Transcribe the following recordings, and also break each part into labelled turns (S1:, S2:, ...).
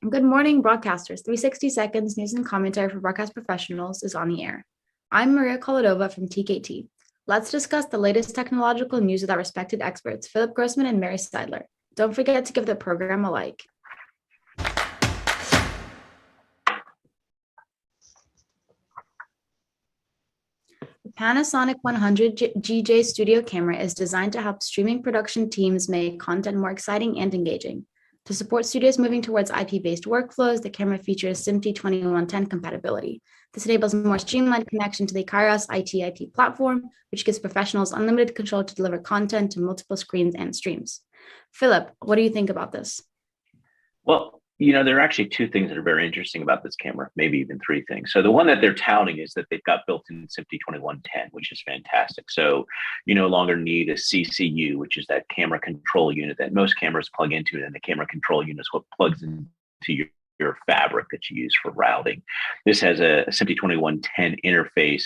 S1: Good morning, broadcasters. 360 Seconds News and Commentary for Broadcast Professionals is on the air. I'm Maria Kholodova from TKT. Let's discuss the latest technological news with our respected experts, Philip Grossman and Ann Seidler. Don't forget to give the program a like. The Panasonic 100 GJ Studio camera is designed to help streaming production teams make content more exciting and engaging. To support studios moving towards IP-based workflows, the camera features SMPTE 2110 compatibility. This enables a more streamlined connection to the Kairos IT platform, which gives professionals unlimited control to deliver content to multiple screens and streams. Philip, what do you think about this?
S2: Well, there are actually two things that are very interesting about this camera, maybe even three things. So the one that they're touting is that they've got built-in SMPTE 2110, which is fantastic. So you no longer need a CCU, which is that camera control unit that most cameras plug into, and the camera control unit is what plugs into your fabric that you use for routing. This has a SMPTE 2110 interface,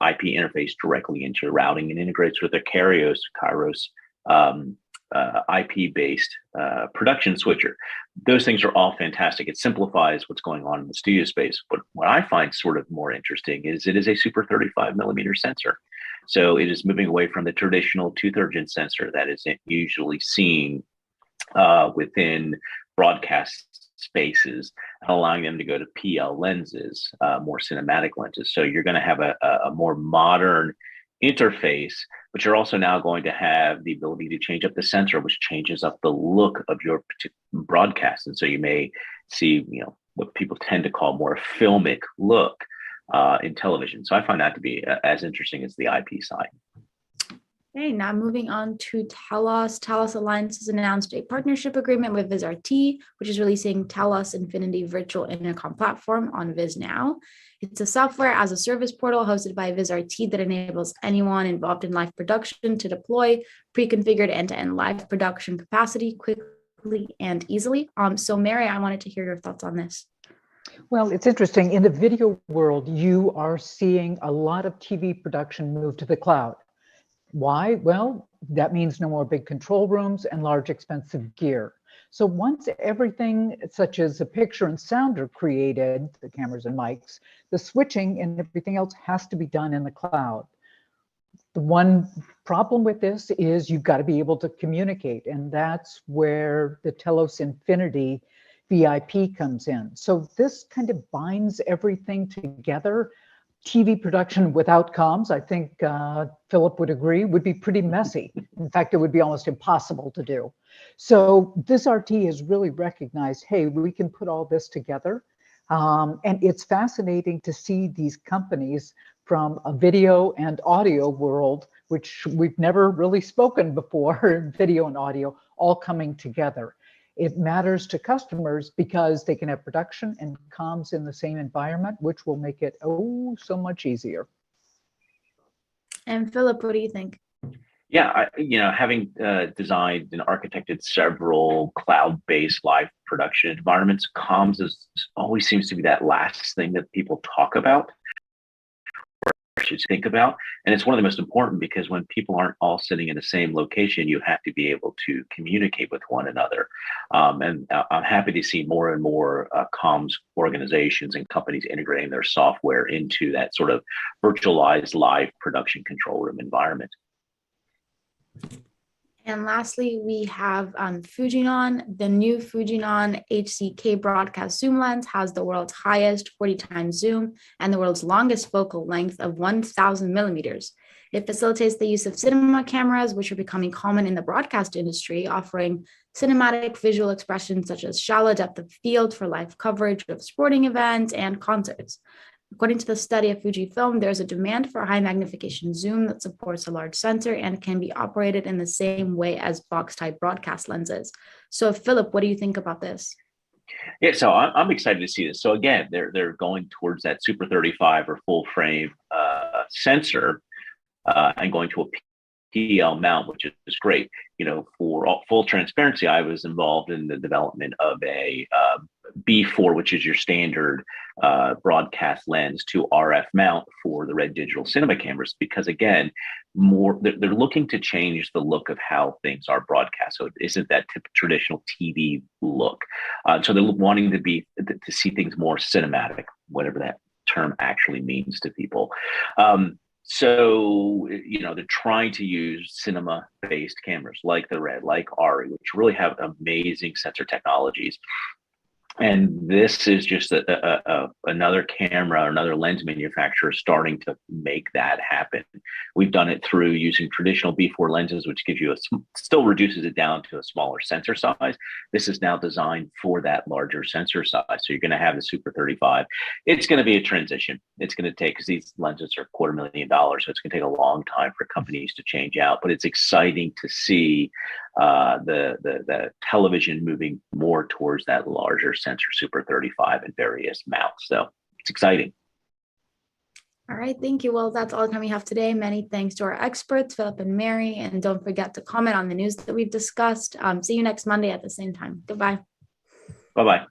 S2: IP interface directly into routing, and integrates with the Kairos IP-based production switcher. Those things are all fantastic. It simplifies what's going on in the studio space. But what I find sort of more interesting is it is a super 35mm sensor. So it is moving away from the traditional 2/3 inch sensor that is usually seen within broadcast spaces, and allowing them to go to PL lenses, more cinematic lenses. So you're going to have a more modern interface, but you're also now going to have the ability to change up the sensor, which changes up the look of your broadcast. And so you may see, what people tend to call more filmic look in television. So I find that to be as interesting as the IP side.
S1: Okay, now moving on to Telos. Telos Alliance has announced a partnership agreement with Vizrt, which is releasing Telos Infinity Virtual Intercom Platform on Viz Now. It's a software as a service portal hosted by Vizrt that enables anyone involved in live production to deploy pre-configured end-to-end live production capacity quickly and easily. So Mary, I wanted to hear your thoughts on this.
S3: Well, it's interesting. In the video world, you are seeing a lot of TV production move to the cloud. Why? Well, that means no more big control rooms and large expensive gear. So once everything such as a picture and sound are created, the cameras and mics, the switching and everything else has to be done in the cloud. The one problem with this is you've got to be able to communicate, and that's where the Telos Infinity VIP comes in. So this kind of binds everything together. TV production without comms, I think Philip would agree, would be pretty messy. In fact, it would be almost impossible to do. So Vizrt has really recognized, hey, we can put all this together. And it's fascinating to see these companies from a video and audio world, which we've never really spoken before, video and audio, all coming together. It matters to customers because they can have production and comms in the same environment, which will make it, so much easier.
S1: And Philip, what do you think?
S2: Yeah, having designed and architected several cloud-based live production environments, comms always seems to be that last thing that people talk about or should think about. And it's one of the most important, because when people aren't all sitting in the same location, you have to be able to communicate with one another. And I'm happy to see more and more comms organizations and companies integrating their software into that sort of virtualized live production control room environment.
S1: And lastly, we have FUJINON. The new FUJINON HZK broadcast zoom lens has the world's highest 40 times zoom and the world's longest focal length of 1000 millimeters. It facilitates the use of cinema cameras, which are becoming common in the broadcast industry, offering cinematic visual expressions such as shallow depth of field for live coverage of sporting events and concerts. According to the study of FUJIFILM, there's a demand for a high magnification zoom that supports a large sensor and can be operated in the same way as box-type broadcast lenses. So, Philip, what do you think about this?
S2: Yeah, so I'm excited to see this. So again, they're going towards that Super 35 or full frame sensor and going to a PL mount, which is great. For full transparency, I was involved in the development of a B4, which is your standard broadcast lens, to RF mount for the red digital cinema cameras, because again, they're looking to change the look of how things are broadcast. So it isn't that traditional TV look. So they're wanting to see things more cinematic, whatever that term actually means to people. So, they're trying to use cinema-based cameras like the Red, like ARRI, which really have amazing sensor technologies. And this is just another camera, another lens manufacturer starting to make that happen. We've done it through using traditional B4 lenses, which gives you still reduces it down to a smaller sensor size. This is now designed for that larger sensor size. So you're going to have the Super 35. It's going to be a transition. It's going to take, because these lenses are $250,000, so it's going to take a long time for companies to change out. But it's exciting to see the television moving more towards that larger sensor Super 35 and various mounts. So it's exciting.
S1: All right, thank you. Well, that's all the time we have today. Many thanks to our experts, Philip and Mary, and don't forget to comment on the news that we've discussed. See you next Monday at the same time. Goodbye.
S2: Bye-bye.